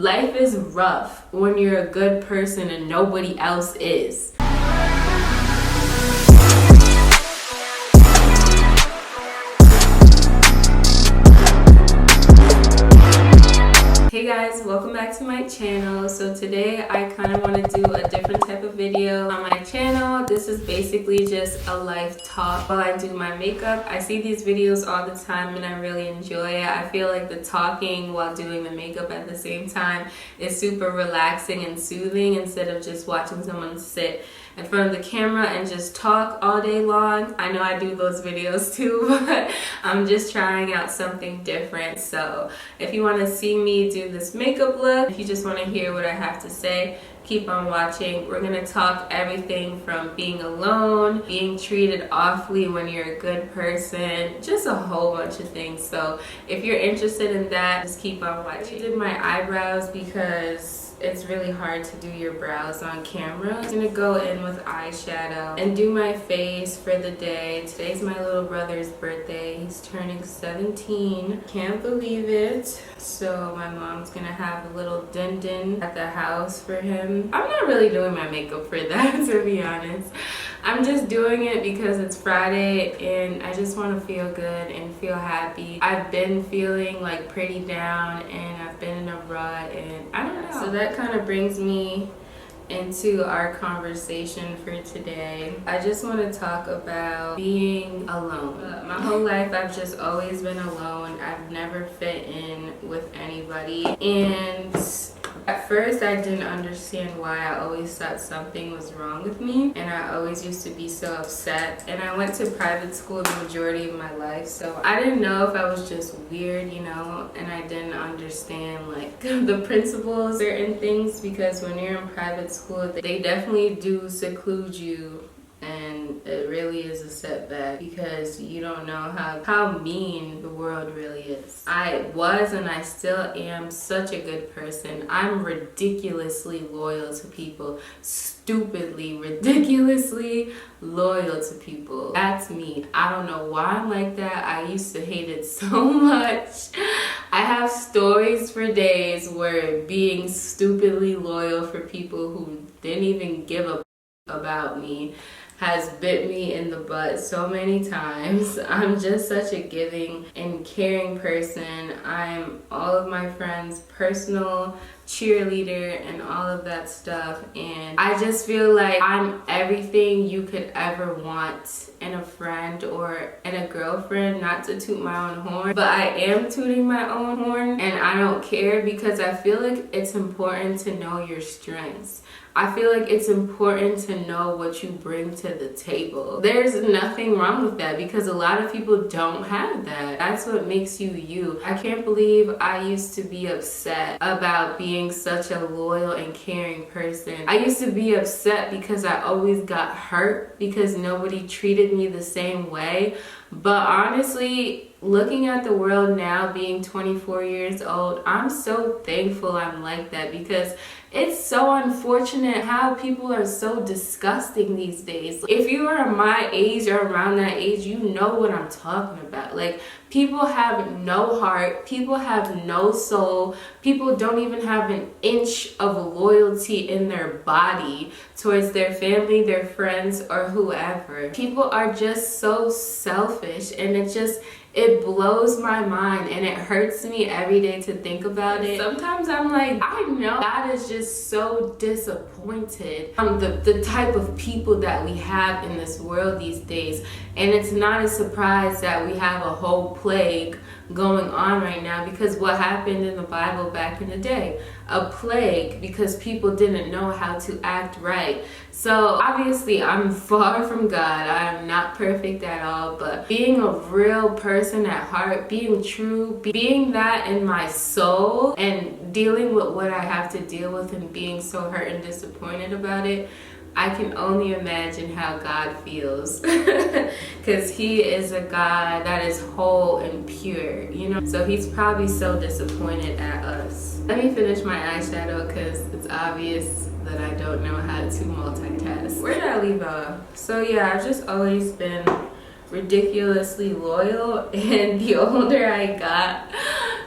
Life is rough when you're a good person and nobody else is. Hey guys, welcome back to my channel. So today I kind of want to do a different type of video on my channel. This is basically just a life talk while I do my makeup. I see these videos all the time and I really enjoy it. I feel like the talking while doing the makeup at the same time is super relaxing and soothing instead of just watching someone sit in front of the camera and just talk all day long. I know I do those videos too, but I'm just trying out something different. So if you want to see me do this makeup look, if you just want to hear what I have to say, keep on watching. We're going to talk everything from being alone, being treated awfully when you're a good person, just a whole bunch of things. So if you're interested in that, just keep on watching. I did my eyebrows because it's really hard to do your brows on camera. I'm gonna go in with eyeshadow and do my face for the day. Today's my little brother's birthday. He's turning 17. Can't believe it. So my mom's gonna have a little din-din at the house for him. I'm not really doing my makeup for that, to be honest. I'm just doing it because it's Friday and I just want to feel good and feel happy. I've been feeling like pretty down and I've been in a rut and I don't know. So that kind of brings me into our conversation for today. I just want to talk about being alone. My whole life I've just always been alone. I've never fit in with anybody, and at first I didn't understand why. I always thought something was wrong with me and I always used to be so upset. And I went to private school the majority of my life, so I didn't know if I was just weird, you know, and I didn't understand like the principles, certain things, because when you're in private school they definitely do seclude you. And it really is a setback because you don't know how mean the world really is. I was and I still am such a good person. I'm ridiculously loyal to people. Stupidly, ridiculously loyal to people. That's me. I don't know why I'm like that. I used to hate it so much. I have stories for days where being stupidly loyal for people who didn't even give a about me has bit me in the butt so many times. I'm just such a giving and caring person. I'm all of my friends' personal cheerleader and all of that stuff, and I just feel like I'm everything you could ever want in a friend or in a girlfriend. Not to toot my own horn, but I am tooting my own horn and I don't care because I feel like it's important to know your strengths. I feel like it's important to know what you bring to the table. There's nothing wrong with that because a lot of people don't have that. That's what makes you you. I can't believe I used to be upset about being such a loyal and caring person. I used to be upset because I always got hurt because nobody treated me the same way. But honestly, looking at the world now, being 24 years old, I'm so thankful I'm like that because it's so unfortunate how people are so disgusting these days. If you are my age or around that age, you know what I'm talking about. Like, people have no heart, people have no soul, people don't even have an inch of loyalty in their body towards their family, their friends, or whoever. People are just so selfish and it blows my mind and it hurts me every day to think about it. Sometimes I'm like, I know God is just so disappointed the type of people that we have in this world these days. And it's not a surprise that we have a whole plague going on right now because what happened in the Bible back in the day? A plague because people didn't know how to act right. So obviously I'm far from God. I am not perfect at all, but being a real person at heart, being true, being that in my soul and dealing with what I have to deal with and being so hurt and disappointed about it, I can only imagine how God feels because he is a God that is whole and pure, you know? So he's probably so disappointed at us. Let me finish my eyeshadow because it's obvious that I don't know how to multitask. Where did I leave off? So yeah, I've just always been ridiculously loyal, and the older I got,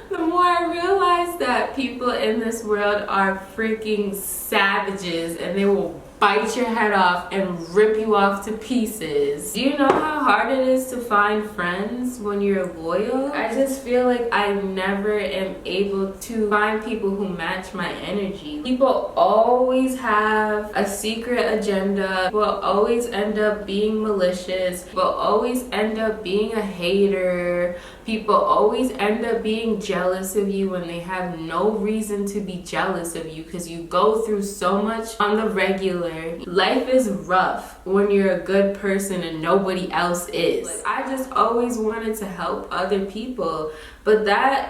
the more I realized that people in this world are freaking savages and they will bite your head off and rip you off to pieces. Do you know how hard it is to find friends when you're loyal? I just feel like I never am able to find people who match my energy. People always have a secret agenda, will always end up being malicious, will always end up being a hater. People always end up being jealous of you when they have no reason to be jealous of you because you go through so much on the regular. Life is rough when you're a good person and nobody else is. Like, I just always wanted to help other people, but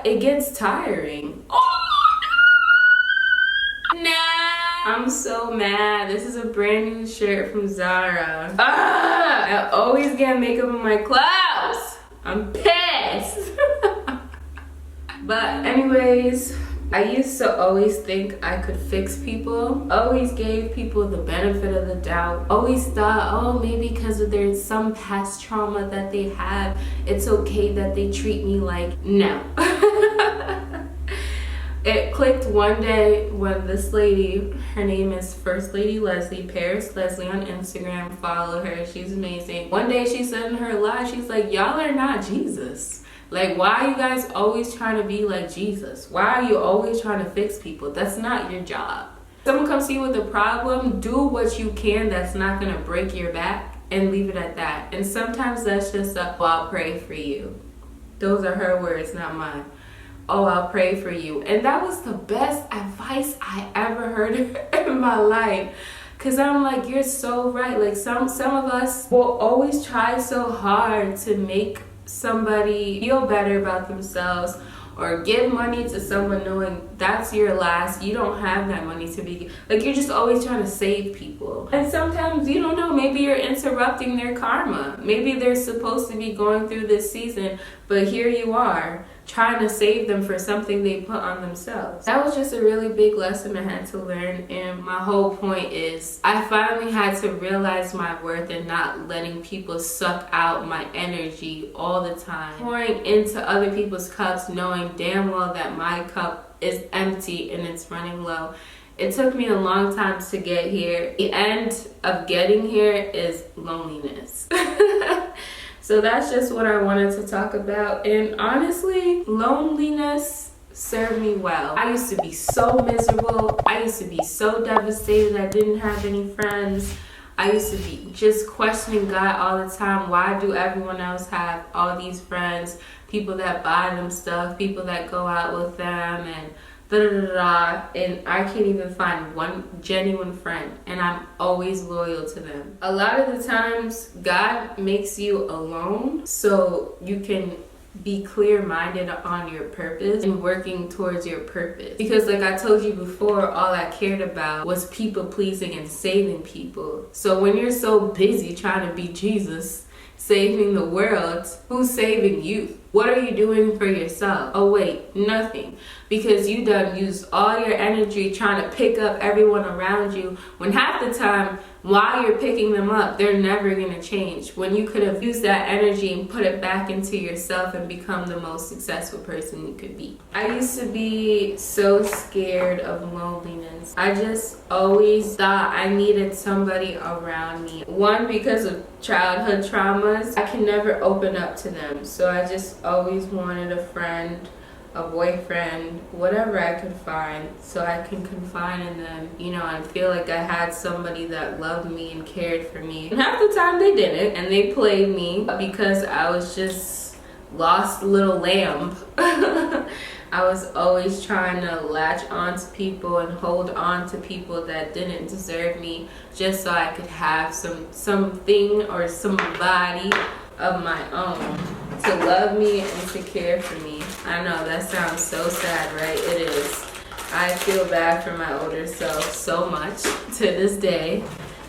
it gets tiring. Oh no! Nah! I'm so mad. This is a brand new shirt from Zara. I always get makeup in my clothes. I'm pissed. But anyways, I used to always think I could fix people. Always gave people the benefit of the doubt. Always thought, oh, maybe because there's some past trauma that they have, it's okay that they treat me like, no. It clicked one day when this lady, her name is First Lady Leslie, Paris Leslie on Instagram, follow her, she's amazing. One day she said in her live, she's like, y'all are not Jesus. Like, why are you guys always trying to be like Jesus? Why are you always trying to fix people? That's not your job. Someone comes to you with a problem, do what you can that's not gonna break your back and leave it at that. And sometimes that's just well, I'll pray for you. Those are her words, not mine. Oh, I'll pray for you. And that was the best advice I ever heard in my life. Cause I'm like, you're so right. Like some of us will always try so hard to make somebody feel better about themselves or give money to someone knowing that's your last, you don't have that money to be, like, you're just always trying to save people. And sometimes you don't know, maybe you're interrupting their karma. Maybe they're supposed to be going through this season, but here you are trying to save them for something they put on themselves. That was just a really big lesson I had to learn, and my whole point is I finally had to realize my worth and not letting people suck out my energy all the time. Pouring into other people's cups knowing damn well that my cup is empty and it's running low. It took me a long time to get here. The end of getting here is loneliness. So that's just what I wanted to talk about. And honestly, loneliness served me well. I used to be so miserable. I used to be so devastated I didn't have any friends. I used to be just questioning God all the time. Why do everyone else have all these friends? People that buy them stuff, people that go out with them, and and I can't even find one genuine friend, and I'm always loyal to them. A lot of the times God makes you alone so you can be clear-minded on your purpose and working towards your purpose. Because like I told you before, all I cared about was people pleasing and saving people. So when you're so busy trying to be Jesus, saving the world, who's saving you? What are you doing for yourself? Oh wait, nothing. Because you done used all your energy trying to pick up everyone around you, when half the time while you're picking them up, they're never gonna change. When you could have used that energy and put it back into yourself and become the most successful person you could be. I used to be so scared of loneliness. I just always thought I needed somebody around me. One, because of childhood traumas, I can never open up to them. So I just always wanted a friend, a boyfriend, whatever I could find, so I can confide in them, you know, and feel like I had somebody that loved me and cared for me. And half the time they didn't, and they played me because I was just lost little lamb. I was always trying to latch on to people and hold on to people that didn't deserve me, just so I could have something or somebody of my own to love me and to care for me. I know that sounds so sad, right? It is. I feel bad for my older self so much to this day.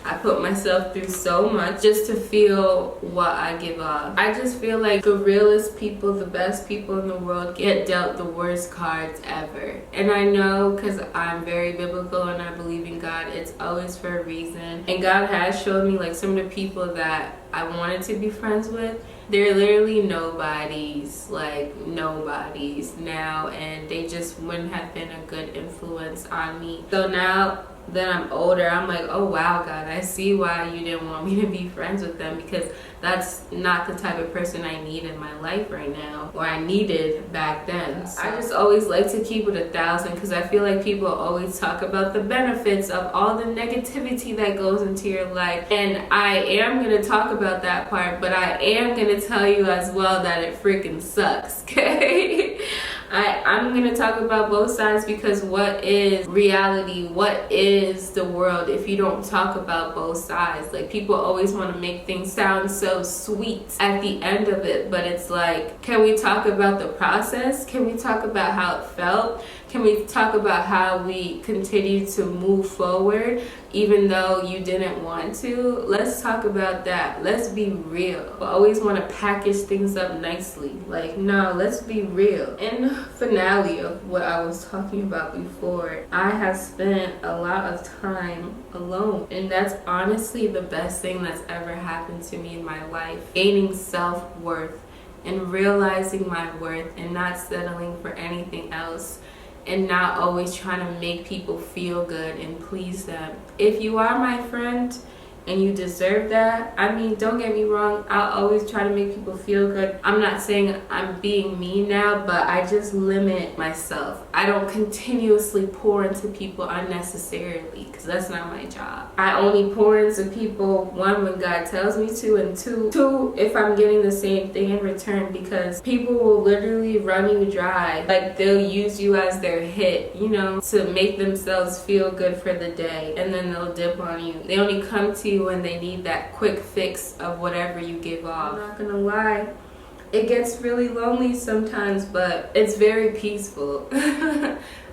I put myself through so much just to feel what I give off. I just feel like the realest people, the best people in the world get dealt the worst cards ever. And I know, because I'm very biblical and I believe in God, it's always for a reason. And God has showed me like some of the people that I wanted to be friends with, they're literally nobodies, like nobodies now, and they just wouldn't have been a good influence on me. So now that I'm older, I'm like, oh wow, God, I see why you didn't want me to be friends with them, because that's not the type of person I need in my life right now, or I needed back then. So I just always like to keep it 1,000, because I feel like people always talk about the benefits of all the negativity that goes into your life, and I am going to talk about that part, but I am going to tell you as well that it freaking sucks, okay? I'm going to talk about both sides, because what is reality? What is the world if you don't talk about both sides? Like, people always want to make things sound so sweet at the end of it, but it's like, can we talk about the process? Can we talk about how it felt? Can we talk about how we continue to move forward even though you didn't want to? Let's talk about that. Let's be real. I always want to package things up nicely. Like, no, let's be real. In the finale of what I was talking about before, I have spent a lot of time alone. And that's honestly the best thing that's ever happened to me in my life. Gaining self-worth and realizing my worth and not settling for anything else, and not always trying to make people feel good and please them. If you are my friend and you deserve that, I mean, don't get me wrong, I'll always try to make people feel good. I'm not saying I'm being mean now, but I just limit myself. I don't continuously pour into people unnecessarily, because that's not my job. I only pour into people, one, when God tells me to, and two, if I'm getting the same thing in return, because people will literally run you dry. Like, they'll use you as their hit, you know, to make themselves feel good for the day, and then they'll dip on you. They only come to you when they need that quick fix of whatever you give off. I'm not gonna lie, it gets really lonely sometimes, but it's very peaceful.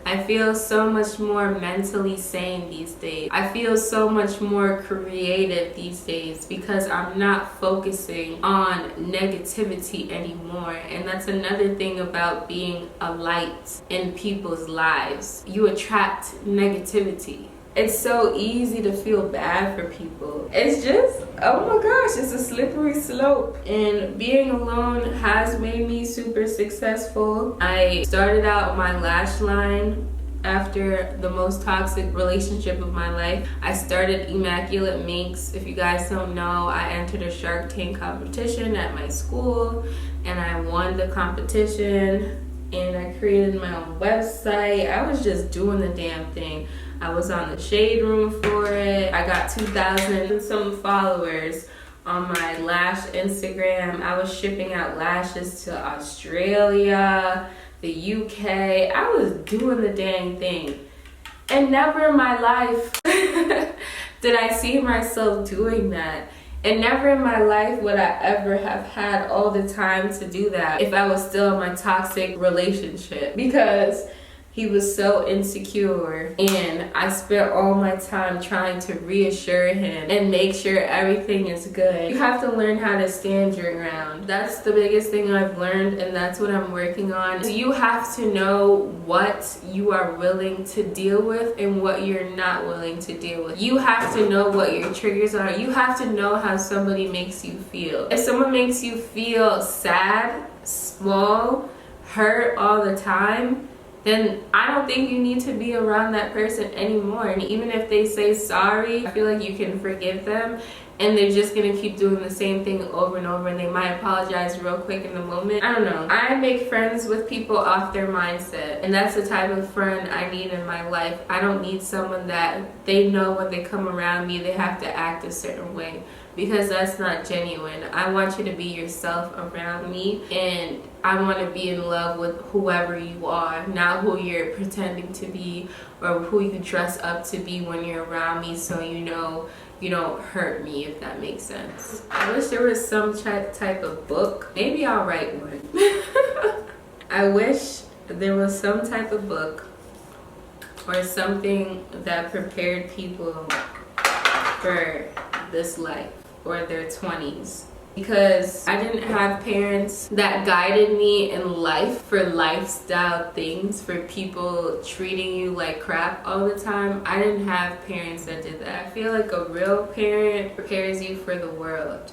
I feel so much more mentally sane these days. I feel so much more creative these days, because I'm not focusing on negativity anymore. And that's another thing about being a light in people's lives. You attract negativity. It's so easy to feel bad for people. It's just, oh my gosh, it's a slippery slope. And being alone has made me super successful. I started out my lash line after the most toxic relationship of my life. I started Immaculate Minks. If you guys don't know, I entered a Shark Tank competition at my school, and I won the competition, and I created my own website. I was just doing the damn thing. I was on the Shade Room for it. I got 2,000 and some followers on my lash Instagram. I was shipping out lashes to Australia, the UK. I was doing the dang thing. And never in my life did I see myself doing that. And never in my life would I ever have had all the time to do that if I was still in my toxic relationship, because he was so insecure, and I spent all my time trying to reassure him and make sure everything is good. You have to learn how to stand your ground. That's the biggest thing I've learned, and that's what I'm working on. You have to know what you are willing to deal with and what you're not willing to deal with. You have to know what your triggers are. You have to know how somebody makes you feel. If someone makes you feel sad, small, hurt all the time, then I don't think you need to be around that person anymore. And even if they say sorry, I feel like you can forgive them, and they're just gonna keep doing the same thing over and over, and they might apologize real quick in the moment. I don't know. I make friends with people off their mindset, and that's the type of friend I need in my life. I don't need someone that they know when they come around me they have to act a certain way, because that's not genuine. I want you to be yourself around me, and I want to be in love with whoever you are, not who you're pretending to be or who you dress up to be when you're around me, so you know you don't hurt me, if that makes sense. I wish there was some type of book. Maybe I'll write one. I wish there was some type of book or something that prepared people for this life or their 20s, because I didn't have parents that guided me in life for lifestyle things, for people treating you like crap all the time. I didn't have parents that did that. I feel like a real parent prepares you for the world.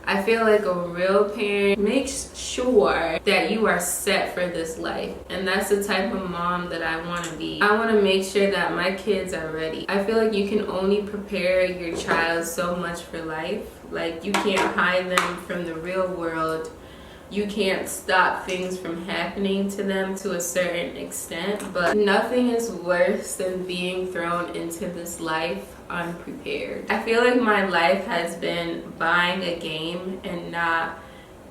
I feel like a real parent makes sure that you are set for this life. And that's the type of mom that I want to be. I want to make sure that my kids are ready. I feel like you can only prepare your child so much for life. Like, you can't hide them from the real world. You can't stop things from happening to them to a certain extent, but nothing is worse than being thrown into this life unprepared. I feel like my life has been buying a game and not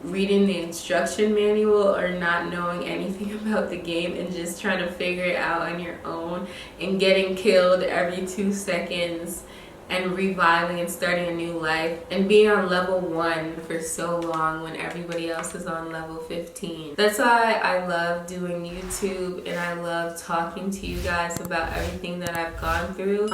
reading the instruction manual or not knowing anything about the game and just trying to figure it out on your own and getting killed every 2 seconds and reviving and starting a new life and being on level 1 for so long when everybody else is on level 15. That's why I love doing YouTube and I love talking to you guys about everything that I've gone through.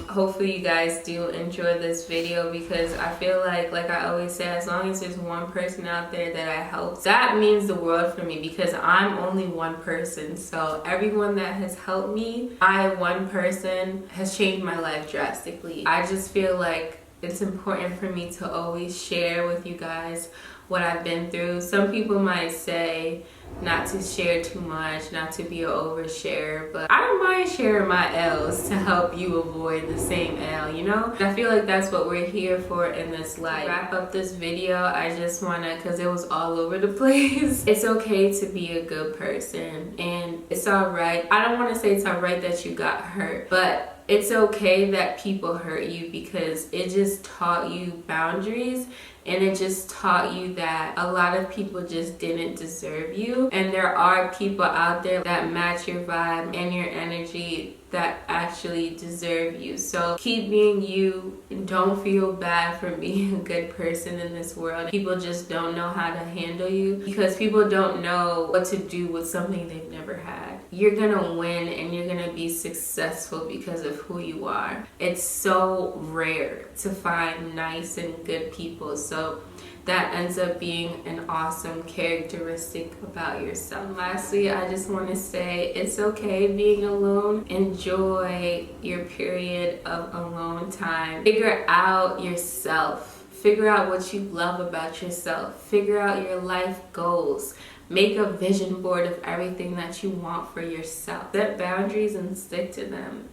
Hopefully you guys do enjoy this video, because I feel like I always say, as long as there's one person out there that I help, that means the world for me, because I'm only one person. So everyone that has helped me, one person has changed my life drastically. I just feel like it's important for me to always share with you guys what I've been through. Some people might say not to share too much, not to be an overshare, but I don't mind sharing my L's to help you avoid the same L, you know? I feel like that's what we're here for in this life. To wrap up this video, I just wanna, because it was all over the place, it's okay to be a good person, and it's alright. I don't want to say it's alright that you got hurt, but it's okay that people hurt you, because it just taught you boundaries, and it just taught you that a lot of people just didn't deserve you. And there are people out there that match your vibe and your energy that actually deserve you. So keep being you, and don't feel bad for being a good person in this world. People just don't know how to handle you, because people don't know what to do with something they've never had. You're gonna win and you're gonna be successful because of who you are. It's so rare to find nice and good people, so that ends up being an awesome characteristic about yourself. And lastly, I just want to say it's okay being alone. Enjoy your period of alone time. Figure out yourself. Figure out what you love about yourself. Figure out your life goals. Make a vision board of everything that you want for yourself. Set boundaries and stick to them.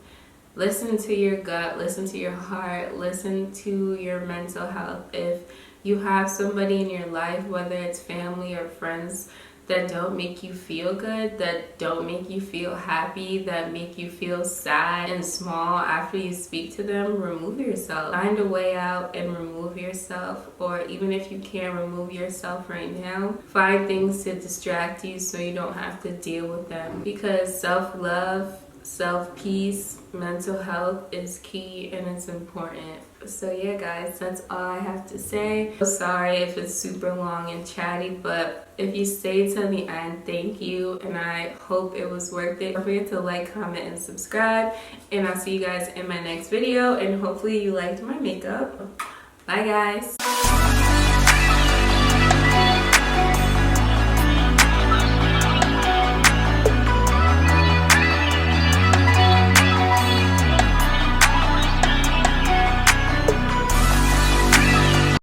Listen to your gut, listen to your heart, listen to your mental health. If you have somebody in your life, whether it's family or friends, that don't make you feel good, that don't make you feel happy, that make you feel sad and small after you speak to them, remove yourself. Find a way out and remove yourself. Or even if you can't remove yourself right now, find things to distract you so you don't have to deal with them. Because self-love, self-peace, mental health is key and it's important. So yeah guys, that's all I have to say. Sorry if it's super long and chatty, but if you stayed till the end, thank you, and I hope it was worth it. Don't forget to like, comment, and subscribe, and I'll see you guys in my next video, and hopefully you liked my makeup. Bye guys.